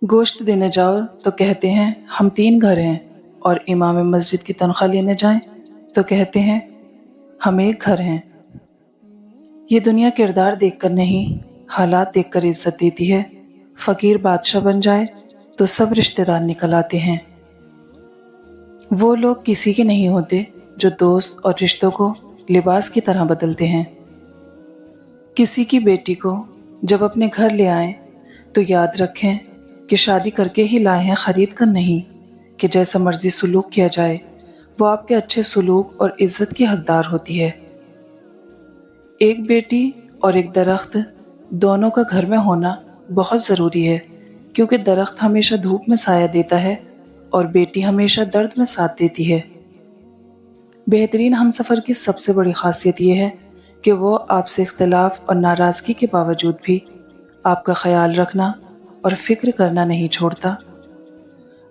गोश्त देने जाओ तो कहते हैं हम 3 घर हैं, और इमाम मस्जिद की तनख्वाह लेने जाएं तो कहते हैं हम एक घर हैं। ये दुनिया किरदार देखकर नहीं, हालात देखकर इज्जत देती है। फकीर बादशाह बन जाए तो सब रिश्तेदार निकल आते हैं। वो लोग किसी के नहीं होते जो दोस्त और रिश्तों को लिबास की तरह बदलते हैं। किसी की बेटी को जब अपने घर ले आएं तो याद रखें कि शादी करके ही लाए हैं, खरीद कर नहीं, कि जैसा मर्जी सलूक किया जाए वो आपके अच्छे सलूक और इज्जत की हकदार होती है। एक बेटी और एक दरख्त दोनों का घर में होना बहुत ज़रूरी है, क्योंकि दरख्त हमेशा धूप में साया देता है और बेटी हमेशा दर्द में साथ देती है। बेहतरीन हमसफ़र की सबसे बड़ी खासियत यह है कि वो आपसे इख्तिलाफ और नाराज़गी के बावजूद भी आपका ख्याल रखना और फिक्र करना नहीं छोड़ता।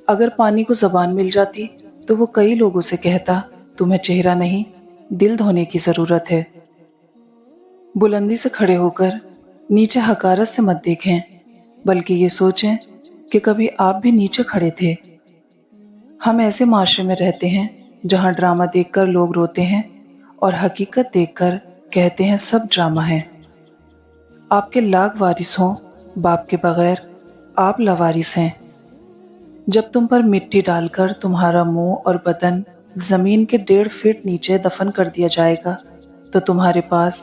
अगर पानी को ज़बान मिल जाती तो वो कई लोगों से कहता तुम्हें चेहरा नहीं, दिल धोने की ज़रूरत है। बुलंदी से खड़े होकर नीचे हकारत से मत देखें, बल्कि ये सोचें कि कभी आप भी नीचे खड़े थे। हम ऐसे माशरे में रहते हैं जहाँ ड्रामा देखकर लोग रोते हैं और हकीकत देखकर कहते हैं सब ड्रामा है। आपके लाख वारिस हों, बाप के बगैर आप लावारिस हैं। जब तुम पर मिट्टी डालकर तुम्हारा मुंह और बदन जमीन के 1.5 फीट नीचे दफन कर दिया जाएगा तो तुम्हारे पास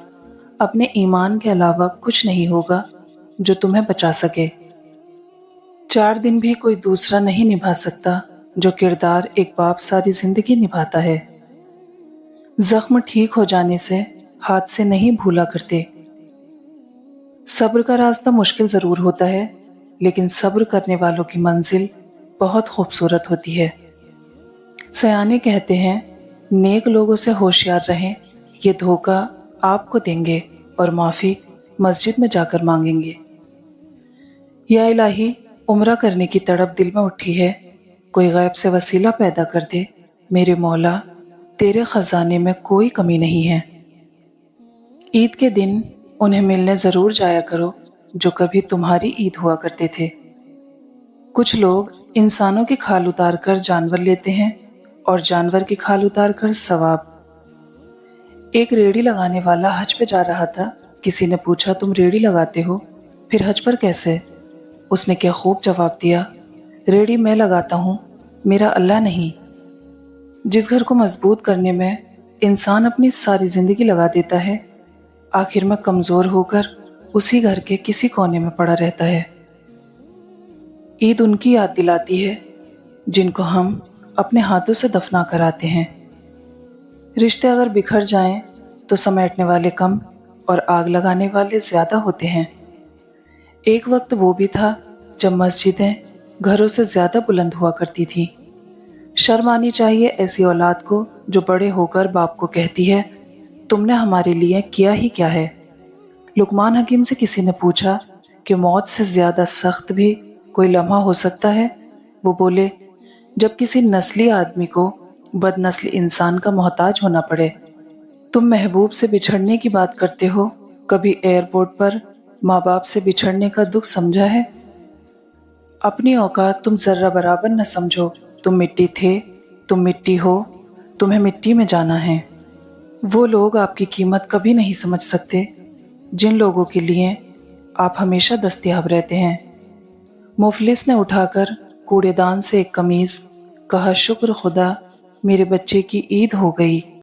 अपने ईमान के अलावा कुछ नहीं होगा जो तुम्हें बचा सके। 4 दिन भी कोई दूसरा नहीं निभा सकता जो किरदार एक बाप सारी जिंदगी निभाता है। जख्म ठीक हो जाने से हाथ से नहीं भूला करते। सब्र का रास्ता मुश्किल जरूर होता है, लेकिन सब्र करने वालों की मंजिल बहुत खूबसूरत होती है। सयाने कहते हैं नेक लोगों से होशियार रहें, ये धोखा आपको देंगे और माफ़ी मस्जिद में जाकर मांगेंगे। या इलाही, उम्रा करने की तड़प दिल में उठी है, कोई गैब से वसीला पैदा कर दे। मेरे मौला, तेरे खजाने में कोई कमी नहीं है। ईद के दिन उन्हें मिलने ज़रूर जाया करो जो कभी तुम्हारी ईद हुआ करते थे। कुछ लोग इंसानों की खाल उतार कर जानवर लेते हैं और जानवर की खाल उतार कर सवाब। एक रेड़ी लगाने वाला हज पे जा रहा था। किसी ने पूछा तुम रेड़ी लगाते हो, फिर हज पर कैसे? उसने क्या खूब जवाब दिया, रेड़ी मैं लगाता हूँ, मेरा अल्लाह नहीं। जिस घर को मजबूत करने में इंसान अपनी सारी जिंदगी लगा देता है, आखिर में कमज़ोर होकर उसी घर के किसी कोने में पड़ा रहता है। ईद उनकी याद दिलाती है जिनको हम अपने हाथों से दफना कर आते हैं। रिश्ते अगर बिखर जाएं तो समेटने वाले कम और आग लगाने वाले ज़्यादा होते हैं। एक वक्त वो भी था जब मस्जिदें घरों से ज़्यादा बुलंद हुआ करती थी। शर्म आनी चाहिए ऐसी औलाद को जो बड़े होकर बाप को कहती है तुमने हमारे लिए किया ही क्या है। लुकमान हकीम से किसी ने पूछा कि मौत से ज़्यादा सख्त भी कोई लम्हा हो सकता है? वो बोले, जब किसी नस्ली आदमी को बदनस्ली इंसान का मोहताज होना पड़े। तुम महबूब से बिछड़ने की बात करते हो, कभी एयरपोर्ट पर माँ बाप से बिछड़ने का दुख समझा है? अपनी औकात तुम जर्रा बराबर न समझो। तुम मिट्टी थे, तुम मिट्टी हो, तुम्हें मिट्टी में जाना है। वो लोग आपकी कीमत कभी नहीं समझ सकते जिन लोगों के लिए आप हमेशा दस्तयाब रहते हैं। मुफलिस ने उठाकर कूड़ेदान से एक कमीज, कहा शुक्र खुदा मेरे बच्चे की ईद हो गई।